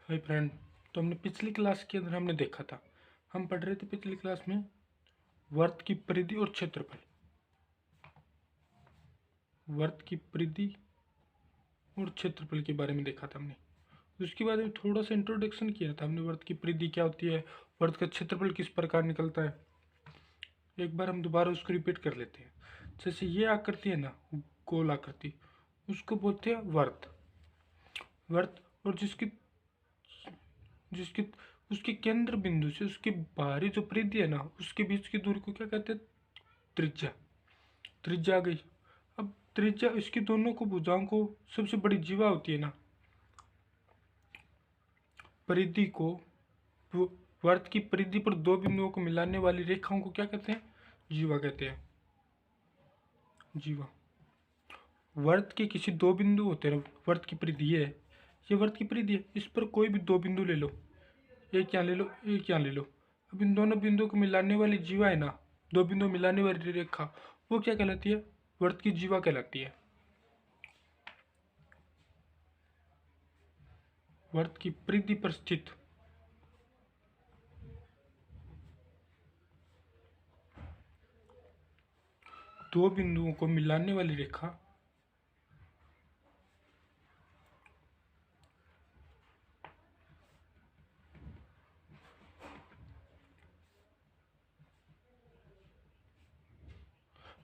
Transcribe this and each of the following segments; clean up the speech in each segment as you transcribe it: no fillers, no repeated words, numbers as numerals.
Hi friend. तो हमने पिछली क्लास के अंदर हमने देखा था, हम पढ़ रहे थे पिछली क्लास में वृत्त की परिधि और क्षेत्रफल। वृत्त की परिधि और क्षेत्रफल के बारे में देखा था हमने। उसके बाद में थोड़ा सा इंट्रोडक्शन किया था हमने, वृत्त की परिधि क्या होती है, वृत्त का क्षेत्रफल किस प्रकार निकलता है। एक बार हम दोबारा उसको रिपीट कर लेते हैं। जैसे ये आकृति है ना, गोल आकृति, उसको बोलते हैं वृत्त। वृत्त और जिसकी जिसके उसके केंद्र बिंदु से उसके बाहरी जो परिधि है ना, उसके बीच की दूरी को क्या कहते हैं? त्रिज्या। त्रिज्या आ गई। अब त्रिज्या, इसकी दोनों को भुजाओं को सबसे बड़ी जीवा होती है ना, परिधि को, वृत्त की परिधि पर दो बिंदुओं को मिलाने वाली रेखाओं को क्या कहते हैं? जीवा कहते हैं। जीवा। वृत्त के किसी दो बिंदु होते हैं, वृत्त की परिधि है, ये वृत्त की परिधि है, इस पर कोई भी दो बिंदु ले लो, एक यहाँ ले लो, एक यहाँ ले लो। अब इन दोनों बिंदुओं को मिलाने वाली जीवा है ना, दो बिंदु मिलाने वाली रेखा, वो क्या कहलाती है? वृत्त की जीवा कहलाती है। वृत्त की परिधि पर स्थित दो बिंदुओं को मिलाने वाली रेखा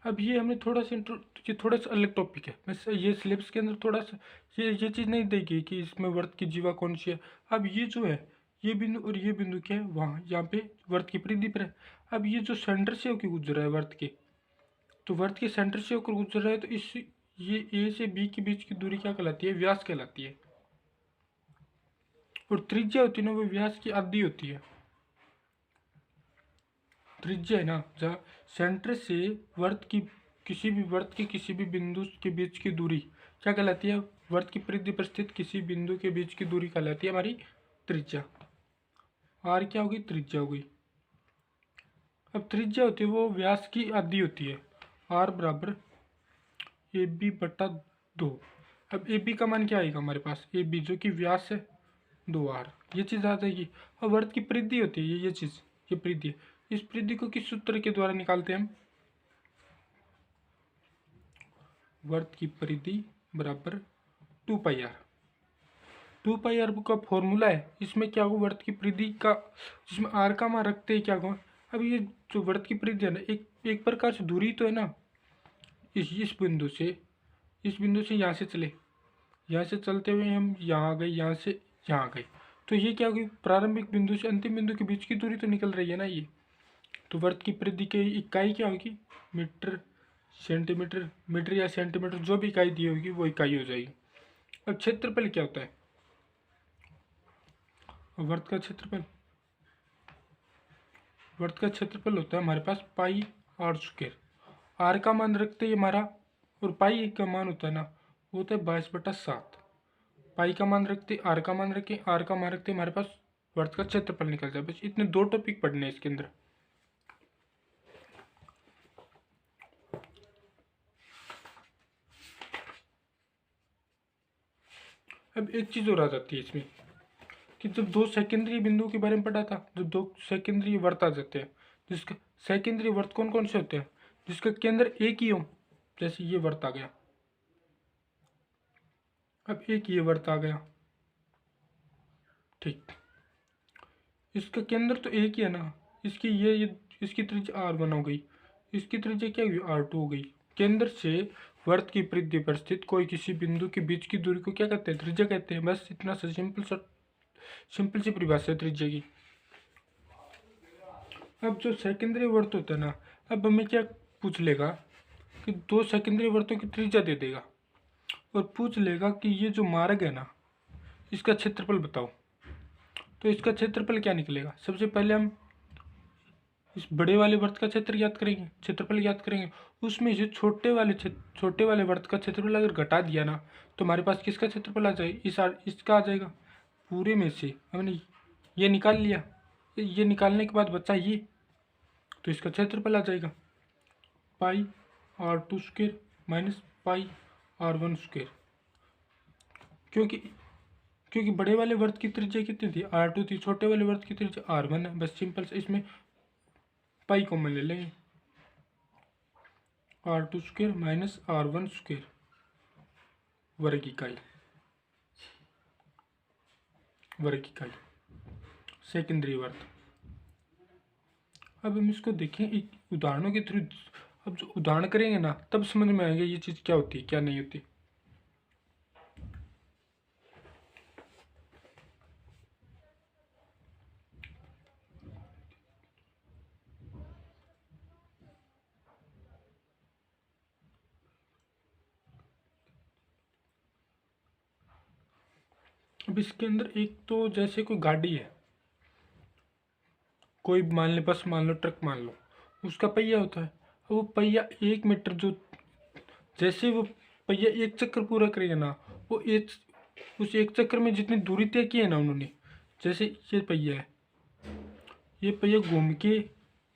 अब ये हमने थोड़ा सा ये थोड़ा सा अलग टॉपिक है, वैसे ये सिलेबस के अंदर थोड़ा सा ये चीज़ नहीं देगी कि इसमें वृत्त की जीवा कौन सी है। अब ये जो है, ये बिंदु और ये बिंदु क्या है, वहाँ यहाँ पे वृत्त की परिधि पर है। अब ये जो सेंटर से होकर गुजर रहा है वृत्त के, तो वृत्त के सेंटर से होकर गुजर रहा है, तो इस ये ए से बी के बीच की दूरी क्या कहलाती है? व्यास कहलाती है। और त्रिज्या होती है ना, वो व्यास की आधी होती है। त्रिज्या है ना, जहाँ सेंटर से वृत्त की किसी भी बिंदु के बीच की दूरी क्या कहलाती है? वृत्त की परिधि पर स्थित किसी बिंदु के बीच की दूरी कहलाती है हमारी त्रिज्या। आर क्या होगी? त्रिज्या होगी। अब त्रिज्या होती है वो व्यास की आधी होती है। आर बराबर ए बी बटा 2। अब ए बी का मान क्या आएगा हमारे पास? ए बी जो कि व्यास है 2 आर, ये चीज़ आ जाएगी। अब वृत्त की परिधि होती है ये चीज़, ये परिधि है। इस परिधि को किस सूत्र के द्वारा निकालते हैं हम? वृत्त की परिधि बराबर 2πr। 2πr का फॉर्मूला है, इसमें क्या होगा? वृत्त की परिधि का, जिसमें आर का मान रखते हैं क्या होगा? अब ये जो वृत्त की परिधि है ना, एक प्रकार से दूरी तो है ना, इस बिंदु से यहाँ से चले, यहाँ से चलते हुए हम यहाँ गए, यहाँ से यहाँ गए, तो ये क्या होगी? प्रारंभिक बिंदु से अंतिम बिंदु के बीच की दूरी तो निकल रही है ना ये। तो वृत्त की परिधि की इकाई क्या होगी? मीटर, सेंटीमीटर, मीटर या सेंटीमीटर, जो भी इकाई दी होगी वो इकाई हो जाएगी। अब क्षेत्रफल क्या होता है? वृत्त का क्षेत्रफल, वृत्त का क्षेत्रफल होता है हमारे पास पाई आर स्क्वायर। आर का मान रखते ही हमारा, और पाई का मान होता है ना, वो होता है 22/7। पाई का मान रखते, आर का मान रखें, आर का मान रखते हमारे पास वृत्त का क्षेत्रफल निकल जाए। बस इतने दो टॉपिक पढ़ने हैं इसके अंदर। अब एक चीज़ और आ जाती है इसमें, कि जब दो सेकेंडरी बिंदुओं के बारे में पढ़ा था, जब दो सेकेंडरी वर्त आ जाते हैं, जिसका सेकेंडरी वर्त कौन कौन से होते हैं? जिसका केंद्र एक ही हो, जैसे ये वर्त आ गया। अब एक ये वर्त आ गया, ठीक, इसका केंद्र तो एक ही है ना, इसकी ये इसकी त्रिज्या r1 हो गई, इसकी त्रिज्या क्या हुई? r2 हो गई। केंद्र से वर्त की परिधि पर स्थित कोई किसी बिंदु के बीच की दूरी को क्या कहते हैं? त्रिज्या कहते हैं। बस इतना सा सिंपल सी परिभाषा है त्रिज्या की। अब जो सेकेंडरी वर्त होता है ना, अब हमें क्या पूछ लेगा कि दो सेकेंडरी वर्तों की त्रिज्या दे देगा, और पूछ लेगा कि ये जो मार्ग है ना, इसका क्षेत्रफल बताओ। तो इसका क्षेत्रफल क्या निकलेगा? सबसे पहले हम इस बड़े वाले वर्त का क्षेत्रफल याद करेंगे। उसमें से छोटे वाले वर्त का क्षेत्रफल अगर घटा दिया ना, तो हमारे पास किसका क्षेत्रफल आ जाएगा? इसका आ जाएगा। पूरे में से हमने ये निकाल लिया, ये निकालने के बाद बचा ये, तो इसका क्षेत्रफल आ जाएगा पाई r2 square minus pi r1 square. क्योंकि क्योंकि बड़े वाले वर्त की त्रिज्या कितनी थी, R2 थी, छोटे वाले वर्त की त्रिज्या R1 है। बस सिंपल से इसमें पाई कॉमन ले लेंगे, R2 square minus R1 square वर्ग इकाई, सेकेंडरी वर्त। अब हम इसको देखें एक उदाहरणों के थ्रू। अब जो उदाहरण करेंगे ना तब समझ में आएगा ये चीज़ क्या होती है क्या नहीं होती। अब इसके अंदर एक तो जैसे कोई गाड़ी है, कोई मान ले, बस मान लो, ट्रक मान लो, उसका पहिया होता है। अब वो पहिया 1 मीटर, जो जैसे वो पहिया एक चक्कर पूरा करेगा ना, वो उस एक चक्कर में जितनी दूरी तय की है ना उन्होंने, जैसे ये पहिया है, ये पहिया घूम के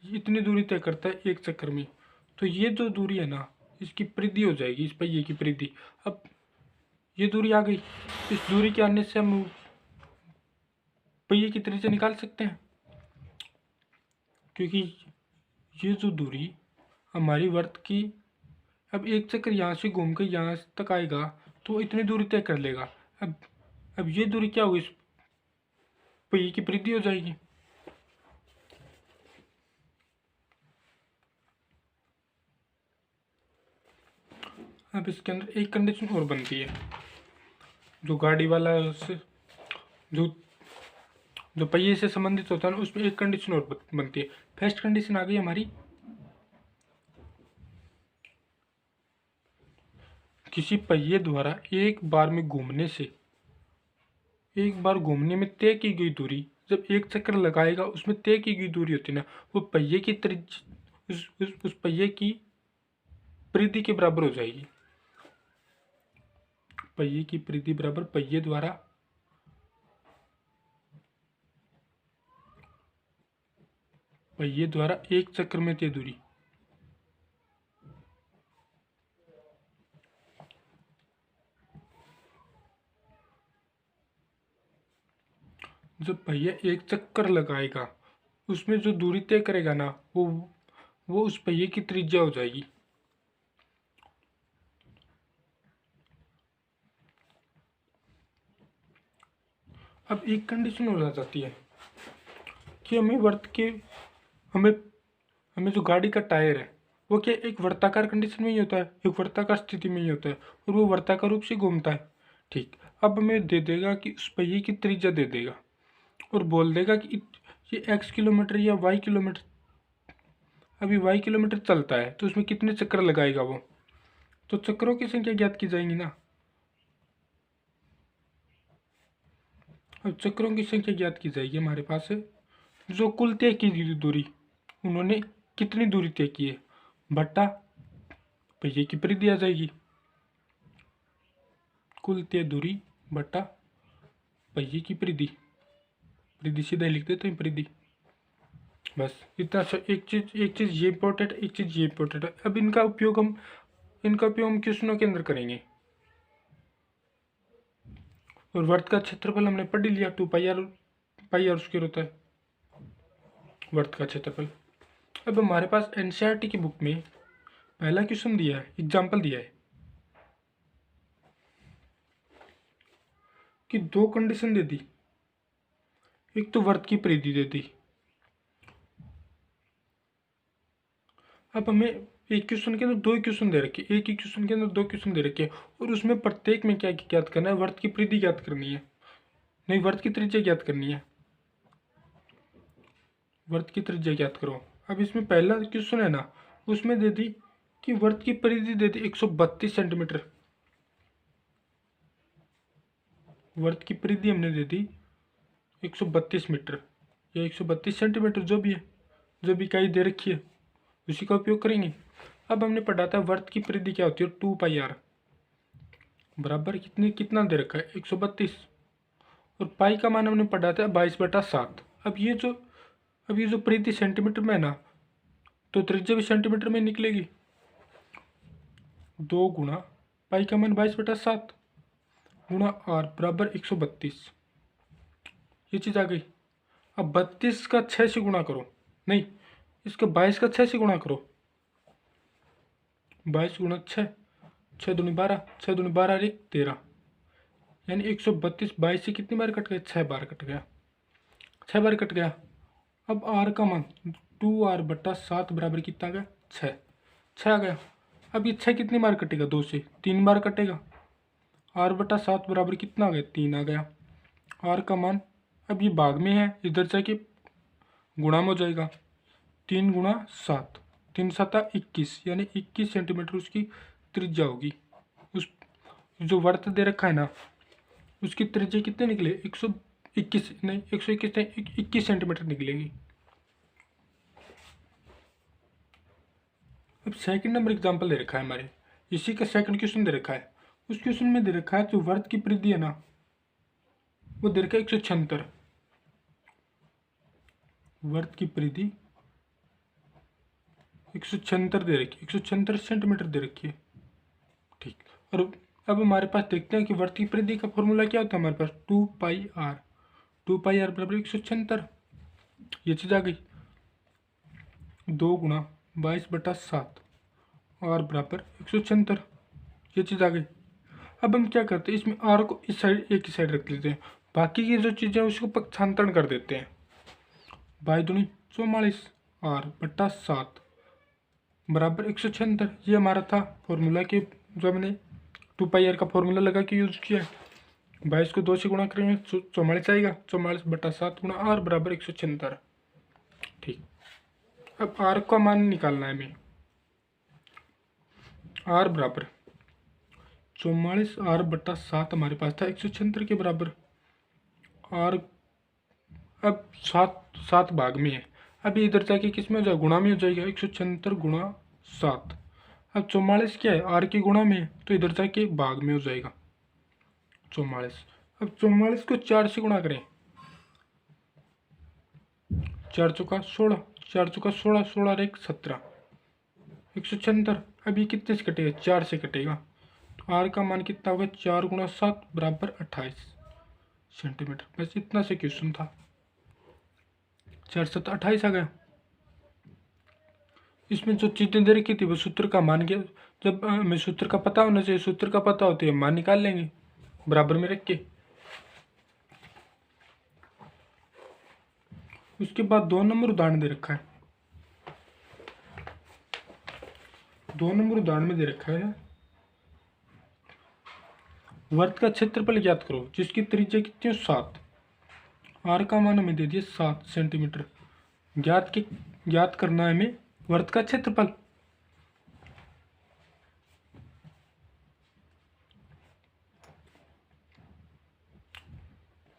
इतनी दूरी तय करता है एक चक्कर में, तो ये जो दूरी है ना इसकी परिधि हो जाएगी, इस पहिए की परिधि। अब ये दूरी आ गई, इस दूरी के आने से हम पहिए की त्रिज्या निकाल सकते हैं, क्योंकि ये जो दूरी हमारी वर्त की, अब एक चक्कर यहाँ से घूम के यहाँ तक आएगा तो इतनी दूरी तय कर लेगा। अब ये दूरी क्या होगी, इस पहिए की परिधि हो जाएगी। अब इसके अंदर एक कंडीशन और बनती है, जो गाड़ी वाला जो जो पहिए से संबंधित होता है ना, उसमें एक कंडीशन और बनती है। फर्स्ट कंडीशन आ गई हमारी, किसी पहिए द्वारा एक बार में घूमने में तय की गई दूरी, जब एक चक्कर लगाएगा उसमें तय की गई दूरी होती है ना, वो पहिए की त्रिज्या उस पहिए की परिधि के बराबर हो जाएगी। पहिए की परिधि बराबर पहिए द्वारा एक चक्कर में तय दूरी। जब पहिया एक चक्कर लगाएगा उसमें जो दूरी तय करेगा ना, वो उस पहिए की त्रिज्या हो जाएगी। अब एक कंडीशन हो जाती है कि हमें जो गाड़ी का टायर है वो क्या एक वर्ताकार कंडीशन में ही होता है, एक वर्ताकार स्थिति में ही होता है, और वो वर्ताकार रूप से घूमता है। ठीक, अब हमें दे देगा कि उस पहिए की त्रिज्या दे देगा और बोल देगा कि ये x किलोमीटर या y किलोमीटर, अभी y किलोमीटर चलता है तो उसमें कितने चक्कर लगाएगा वो, तो चक्रों की संख्या ज्ञात की जाएगी ना। अब चक्रों की संख्या ज्ञात की जाएगी हमारे पास है जो कुल तय की दूरी, उन्होंने कितनी दूरी तय की है, बट्टा पहिए की परिधि आ जाएगी। कुल तय दूरी बट्टा पहिए की परिधि सीधा लिख देते हैं परिधि। बस इतना सा, एक चीज़ ये इंपॉर्टेंट, एक चीज़ ये इंपॉर्टेंट है। अब इनका उपयोग हम क्वेश्चनों के अंदर करेंगे। और वर्त का क्षेत्रफल हमने पढ़ लिया, 2 पाई आर स्क्वायर होता है वर्त का क्षेत्रफल। अब हमारे पास एनसीईआरटी की बुक में पहला क्वेश्चन दिया है, एग्जाम्पल दिया है कि 2 कंडीशन दे दी, एक तो वर्त की परिधि दे दी। अब हमें एक क्वेश्चन के अंदर 2 क्वेश्चन दे रखे, एक ही क्वेश्चन के अंदर 2 क्वेश्चन दे रखे, और उसमें प्रत्येक में क्या ज्ञात करना है, वर्त की परिधि ज्ञात करनी है, नहीं वर्त की त्रिज्या ज्ञात करनी है। वर्त की त्रिज्या ज्ञात करो। अब इसमें पहला क्वेश्चन है ना, उसमें दे दी कि वर्त की परिधि दे दी 132 सेंटीमीटर, वर्त की परिधि हमने दे दी 132 मीटर या 132 सेंटीमीटर, जो भी है, जो भी इकाई दे रखी है उसी का उपयोग करेंगे। अब हमने पढ़ा था वर्त की परिधि क्या होती है, 2 पाई आर बराबर कितना दे रखा है 132, और पाई का मान हमने पढ़ा था 22/7। अब ये जो परिधि सेंटीमीटर में है ना, तो त्रिज्या भी सेंटीमीटर में निकलेगी, 2 गुणा पाई का मान 22/7। गुणा आर बराबर 132। ये चीज़ आ गई। अब 32 का 6 से गुणा करो, नहीं इसका 22 का 6 से गुणा करो। 22 गुणा 6, 6 दूनी 12, 6 दूनी 12 और 1 13, यानी 132 22 से कितनी बार कट गया? 6 बार कट गया, 6 बार कट गया। अब आर का मान 2r/7 बराबर कितना आ गया? 6, 6 आ गया। अब ये 6 कितनी बार कटेगा? 2 से 3 बार कटेगा। r/7 बराबर कितना आ गया? 3 आ गया। आर का मान अब ये भाग में है, इधर जाके गुणा में हो जाएगा। 3 गुणा 7, 3 7 21, यानी 21 सेंटीमीटर उसकी त्रिज्या होगी। उस जो वर्त दे रखा है ना, उसकी त्रिज्या कितने निकले? 121 नहीं, 121 नहीं, 21 सेंटीमीटर निकलेगी। अब सेकंड नंबर एग्जाम्पल दे रखा है हमारे, इसी का सेकंड क्वेश्चन दे रखा है। उस क्वेश्चन में दे रखा है जो वर्त की परिधि है ना, वो दे रखा है 176। वर्त की परिधि 176 दे रखी है, 176 सेंटीमीटर दे रखी है। ठीक, और अब हमारे पास देखते हैं कि वर्त की परिधि का फॉर्मूला क्या होता है हमारे पास? 2πr, 2πr बराबर 176। ये चीज़ आ गई। 2 गुणा 22/7 और बराबर 176, ये चीज़ आ गई। अब हम क्या करते हैं, इसमें आर को इस साइड एक ही साइड रख लेते हैं, बाकी की जो चीज़ें हैं उसको पक्षांतरण कर देते हैं। 22 दूनी 44 r/7 बराबर 176। ये हमारा था फॉर्मूला के, जो हमने 2πr का फॉर्मूला लगा के यूज़ किया है। 22 को 2 से गुणा करेंगे 44 आएगा, 44/7 गुणा आर बराबर 176। ठीक, अब आर का मान निकालना है हमें। आर बराबर 44 r/7 हमारे पास था 176 के बराबर। आर अब 7 भाग में है, अभी इधर जाके किस में हो जाएगा? गुणा में हो जाएगा। 176 गुणा 7। अब 44 क्या है? आर के गुणा में है, तो इधर जाके भाग में हो जाएगा 44। अब 44 को 4 से गुणा करें, 4 चौका 16, 4 चौका 16, 16 और 1 17, 176। अभी कितने से कटेगा? 4 से कटेगा। तो आर का मान कितना होगा? 4 गुणा 7 बराबर 28 सेंटीमीटर। बस इतना से क्वेश्चन था। 4 7 28 आ गया। इसमें जो चीज़ें दे रखी थी वो सूत्र का मान के, जब हमें सूत्र का पता होना चाहिए, सूत्र का पता होते है मान निकाल लेंगे बराबर में रख के। उसके बाद 2 नंबर उदाहरण दे रखा है। 2 नंबर उदाहरण में दे रखा है वर्त का क्षेत्रफल ज्ञात करो जिसकी त्रिज्या कितनी है? 7। आर का मान हमें दे दिया 7 सेंटीमीटर। ज्ञात करना है हमें वर्त का क्षेत्रफल।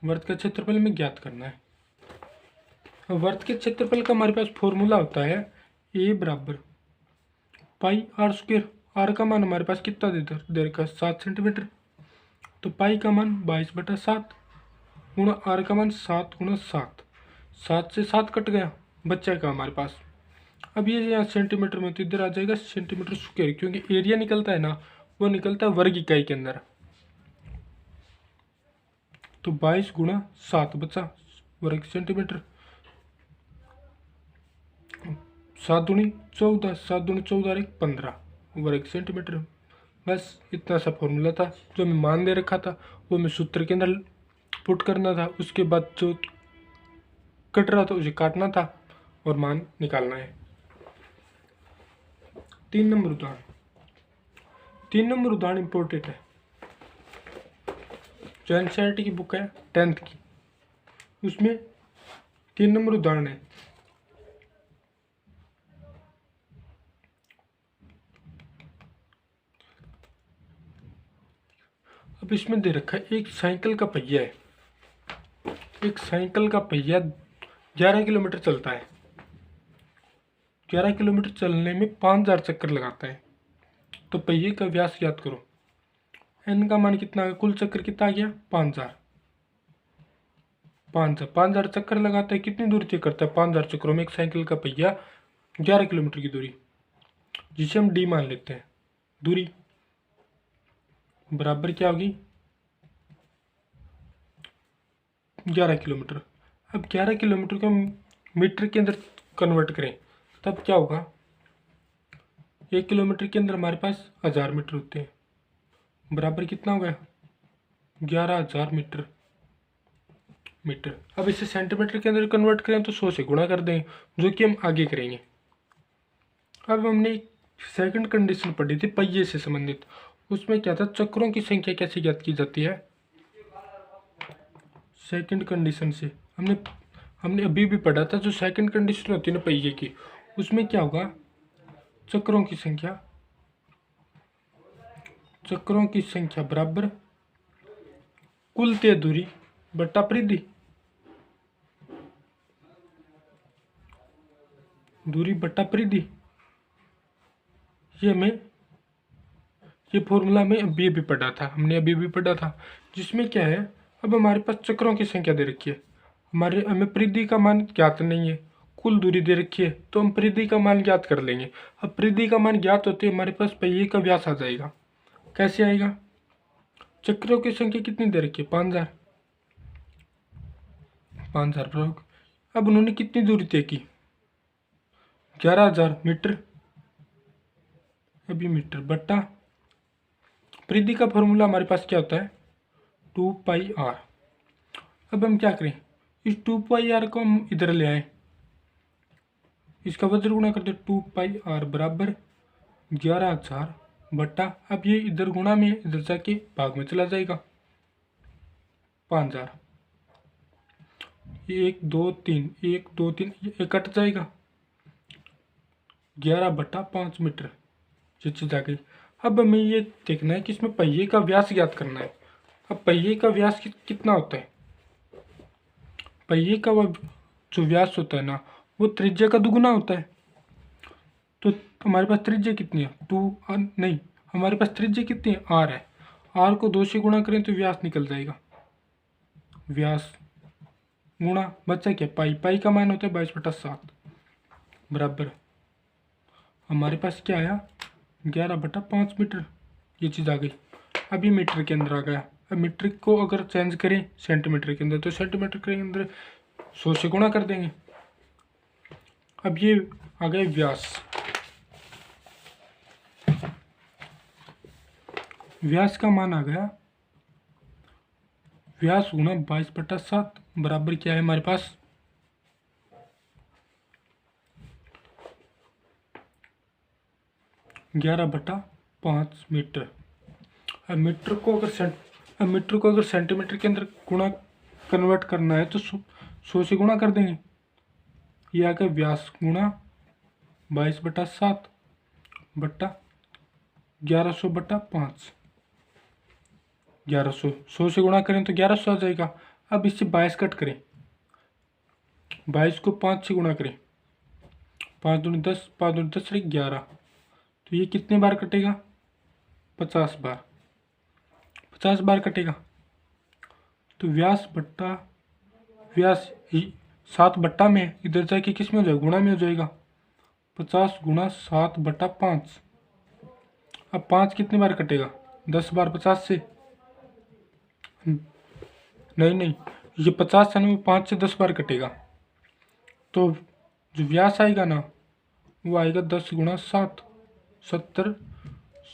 वर्त का क्षेत्रफल में ज्ञात करना है। वर्त के क्षेत्रफल का हमारे पास फॉर्मूला होता है ए बराबर πr²। आर का मान हमारे पास कितना दे रखा है? 7 सेंटीमीटर। तो पाई का मान 22/7 गुणा आर का मान 7 गुणा 7, 7 से 7 कट गया, बच्चा का हमारे पास। अब ये यहाँ सेंटीमीटर में, तो इधर आ जाएगा सेंटीमीटर स्क्वायर, क्योंकि एरिया निकलता है ना, वो निकलता है वर्ग इकाई के अंदर। तो 22 गुणा 7 बचा वर्ग सेंटीमीटर। 7 दूनी 14, 7 दूनी 14 और 1 15 वर्ग सेंटीमीटर। बस इतना सा फॉर्मूला था। जो हमें मान दे रखा था वो हमें सूत्र के अंदर पुट करना था। उसके बाद जो कट रहा था उसे काटना था और मान निकालना है। 3 नंबर उदाहरण। 3 नंबर उदाहरण इम्पोर्टेंट है। जो एनसीईआरटी की बुक है 10th की, उसमें 3 नंबर उदाहरण है। अब इसमें दे रखा है एक साइकिल का पहिया है। एक साइकिल का पहिया 11 किलोमीटर चलता है। 11 किलोमीटर चलने में 5000 चक्कर लगाता है। तो पहिए का व्यास ज्ञात करो। एन का मान कितना आ गया? कुल चक्कर कितना आ गया? 5000। 5000 चक्कर लगाता है। कितनी दूरी तय करता है? 5000 चक्करों में एक साइकिल का पहिया 11 किलोमीटर की दूरी, जिसे हम डी मान लेते हैं। दूरी बराबर क्या होगी? 11 किलोमीटर। अब 11 किलोमीटर को मीटर के अंदर कन्वर्ट करें तब क्या होगा, 1 किलोमीटर के अंदर हमारे पास 1000 मीटर होते हैं, बराबर कितना हो गया, 11,000 मीटर। अब इसे सेंटीमीटर के अंदर कन्वर्ट करें तो 100 से गुणा कर दें, जो कि हम आगे करेंगे। अब हमने एक सेकंड कंडीशन पढ़ी थी पहिए से संबंधित, उसमें क्या था, चक्रों की संख्या कैसे ज्ञात की जाती है। सेकंड कंडीशन से हमने अभी भी पढ़ा था, जो सेकंड कंडीशन होती है ना पहिए की, उसमें क्या होगा, चक्रों की संख्या बराबर कुल तय दूरी बटा परिधि, दूरी बटा परिधि। ये फॉर्मूला में अभी भी पढ़ा था, जिसमें क्या है, अब हमारे पास चक्रों की संख्या दे रखी है, हमें परिधि का मान ज्ञात नहीं है, कुल दूरी दे रखी है, तो हम परिधि का मान ज्ञात कर लेंगे। अब परिधि का मान ज्ञात होते हमारे पास पहिए का व्यास आ जाएगा। कैसे आएगा, चक्रों की संख्या कितनी दे रखी है, 5000 प्रयोग। अब उन्होंने कितनी दूरी तय की, 11,000 मीटर। अभी मीटर बट्टा परिधि का फॉर्मूला हमारे पास क्या होता है, 2πr। अब हम क्या करें, इस 2πr को हम इधर ले आए, इसका वज्र गुणा कर दे, 2πr बराबर 11,000 बट्टा, अब ये इधर गुणा में इधर जाके भाग में चला जाएगा, 5000, 1 2 3 ये कट जाएगा, 11/5 मीटर, ये चीज आ गई। अब हमें ये देखना है कि इसमें पहिए का व्यास ज्ञात करना है। अब पहिए का व्यास कितना होता है, पहिए का जो व्यास होता है ना, वो त्रिज्या का दुगुना होता है। तो हमारे पास त्रिज्या कितनी है, हमारे पास त्रिज्या कितनी है, r है। r को 2 से गुणा करें तो व्यास निकल जाएगा, व्यास गुणा बच्चा क्या, पाई का मान होता है 22/7 बराबर हमारे पास क्या आया, 11/5 मीटर। ये चीज़ आ गई। अब ये मीटर के अंदर आ गया। अब मीटर को अगर चेंज करें सेंटीमीटर के अंदर, तो सेंटीमीटर के अंदर 100 से गुणा कर देंगे। अब ये आ गए व्यास, व्यास का मान आ गया, व्यास गुणा 22/7 बराबर क्या है हमारे पास, 11/5 मीटर। अब मीटर को अगर सेंटीमीटर के अंदर गुणा कन्वर्ट करना है तो 100 से गुणा कर देंगे। ये आ गया व्यास गुणा 22/7 बट्टा 1100/5, 1100, 100 से गुणा करें तो 1100 आ जाएगा। अब इससे 22 कट करें, 22 को 5 से गुणा करें, 5 दूनी 10, 5 दूनी 10 11, तो ये कितने बार कटेगा, 50 बार, 50 बार कटेगा। तो व्यास 7 बट्टा में इधर जाके किस में हो जाएगा, गुणा में हो जाएगा, 50 गुणा 7/5। अब 5 कितनी बार कटेगा, 10 बार 50 से, नहीं ये 50 से नहीं, 5 से 10 बार कटेगा। तो जो व्यास आएगा ना, वो आएगा 10 गुणा 7, 70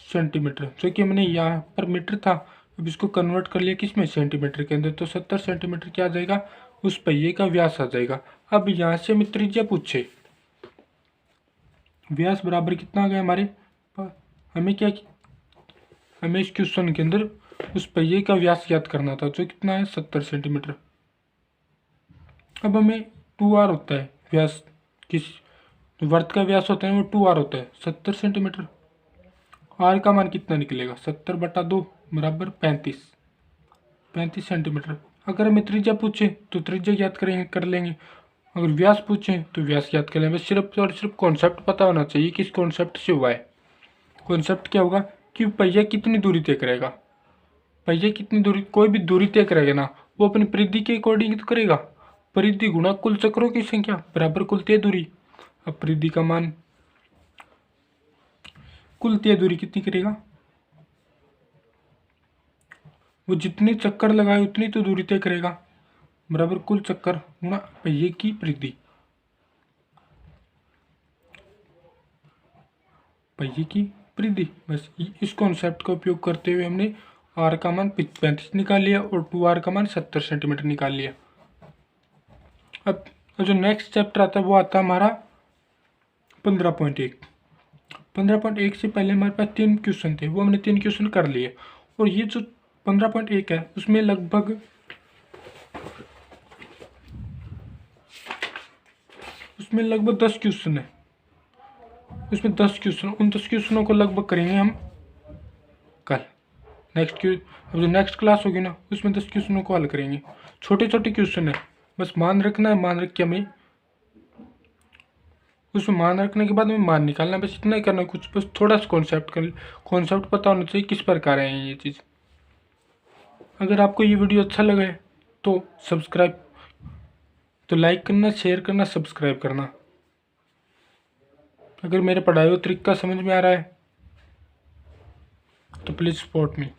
सेंटीमीटर, जो कि हमने यहाँ पर मीटर था, अब इसको कन्वर्ट कर लिया किस में, सेंटीमीटर के अंदर, तो 70 सेंटीमीटर क्या आ जाएगा, उस पहिए का व्यास आ जाएगा। अब यहाँ से हमें त्रिज्या पूछे, व्यास बराबर कितना आ गया हमारे, हमें इस क्वेश्चन के अंदर उस पहिए का व्यास ज्ञात करना था, जो कितना है, 70 सेंटीमीटर। अब हमें 2r होता है व्यास, वर्त का व्यास होता है वो 2r होता है, 70 सेंटीमीटर। r का मान कितना निकलेगा, 70/2 बराबर 35 सेंटीमीटर। अगर हमें त्रिज्या पूछे तो त्रिज्या ज्ञात कर लेंगे, अगर व्यास पूछे तो व्यास ज्ञात कर लेंगे। सिर्फ और सिर्फ कॉन्सेप्ट पता होना चाहिए कि इस कॉन्सेप्ट से हुआ है। कॉन्सेप्ट क्या होगा कि पहिया कितनी दूरी तय करेगा, पहिया कितनी दूरी, कोई भी दूरी तय करेगा ना, वो अपनी परिधि के अकॉर्डिंग तो करेगा, परिधि गुणा कुल चक्रों की संख्या बराबर कुल तय दूरी। अब परिधि का मान कुल तय दूरी कितनी करेगा, वो जितनी चक्कर लगाए उतनी तो दूरी तय करेगा, बराबर कुल चक्कर गुणा पहिए की परिधि। पहिए की परिधि, बस इस कॉन्सेप्ट का उपयोग करते हुए हमने आर का मान 35 निकाल लिया और 2r का मान 70 सेंटीमीटर निकाल लिया। अब जो नेक्स्ट चैप्टर आता है वो आता है हमारा 15.1। 15.1 से पहले हमारे पास 3 क्वेश्चन थे, वो हमने 3 क्वेश्चन कर लिए। और ये जो 15.1 है उसमें लगभग उसमें लगभग 10 क्वेश्चन है। उसमें 10 क्वेश्चन, उन 10 क्वेश्चनों को लगभग करेंगे हम कल। अब जो नेक्स्ट क्लास होगी ना उसमें 10 क्वेश्चनों को हल करेंगे। छोटे छोटे क्वेश्चन है, बस मान रखना है, मान रख के हमें उसमें मान रखने के बाद हमें मान निकालना, बस इतना ही करना है कुछ, बस थोड़ा सा कॉन्सेप्ट पता होना चाहिए किस प्रकार है ये चीज़। अगर आपको ये वीडियो अच्छा लगा है तो लाइक करना, शेयर करना, सब्सक्राइब करना। अगर मेरे पढ़ाई हुए तरीका समझ में आ रहा है तो प्लीज़ सपोर्ट मी।